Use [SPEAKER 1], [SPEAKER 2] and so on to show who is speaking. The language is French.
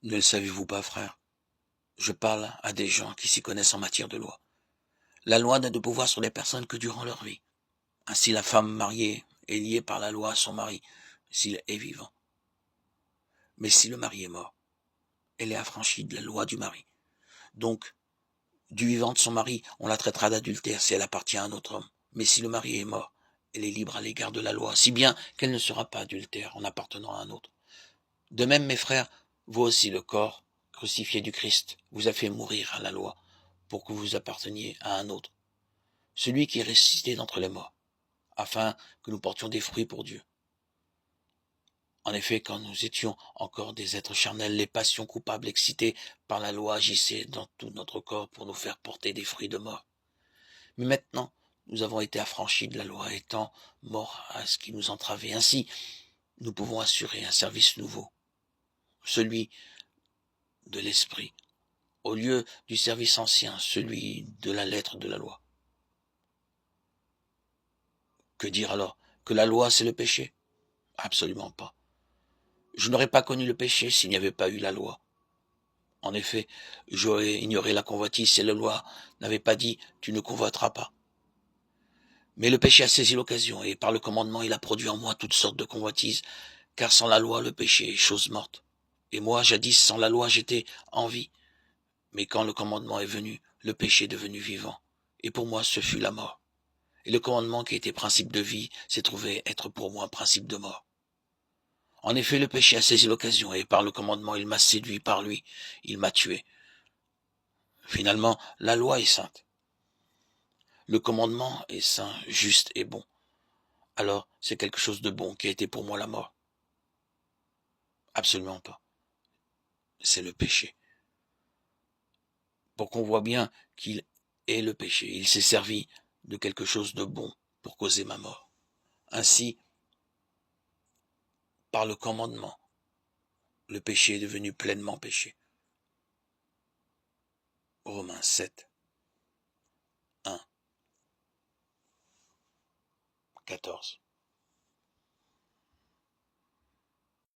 [SPEAKER 1] Ne le savez-vous pas, frère? Je parle à des gens qui s'y connaissent en matière de loi. La loi n'a de pouvoir sur les personnes que durant leur vie. Ainsi, la femme mariée est liée par la loi à son mari, s'il est vivant. Mais si le mari est mort, elle est affranchie de la loi du mari. Donc, du vivant de son mari, on la traitera d'adultère si elle appartient à un autre homme. Mais si le mari est mort, elle est libre à l'égard de la loi, si bien qu'elle ne sera pas adultère en appartenant à un autre. De même, mes frères, vous aussi le corps crucifié du Christ vous a fait mourir à la loi pour que vous apparteniez à un autre, celui qui est ressuscité d'entre les morts, afin que nous portions des fruits pour Dieu. En effet, quand nous étions encore des êtres charnels, les passions coupables excitées par la loi agissaient dans tout notre corps pour nous faire porter des fruits de mort. Mais maintenant, nous avons été affranchis de la loi, étant morts à ce qui nous entravait. Ainsi, nous pouvons assurer un service nouveau, celui de l'esprit, au lieu du service ancien, celui de la lettre de la loi. Que dire alors? Que la loi, c'est le péché? Absolument pas. Je n'aurais pas connu le péché s'il n'y avait pas eu la loi. En effet, j'aurais ignoré la convoitise si la loi n'avait pas dit « tu ne convoiteras pas ». Mais le péché a saisi l'occasion, et par le commandement, il a produit en moi toutes sortes de convoitises, car sans la loi, le péché est chose morte. Et moi, jadis, sans la loi, j'étais en vie. Mais quand le commandement est venu, le péché est devenu vivant. Et pour moi, ce fut la mort. Et le commandement qui était principe de vie s'est trouvé être pour moi un principe de mort. En effet, le péché a saisi l'occasion, et par le commandement, il m'a séduit par lui. Il m'a tué. Finalement, la loi est sainte. Le commandement est saint, juste et bon. Alors, c'est quelque chose de bon qui a été pour moi la mort. Absolument pas. C'est le péché. Pour qu'on voit bien qu'il est le péché. Il s'est servi de quelque chose de bon pour causer ma mort. Ainsi, par le commandement, le péché est devenu pleinement péché. Romains 7, 1, 14.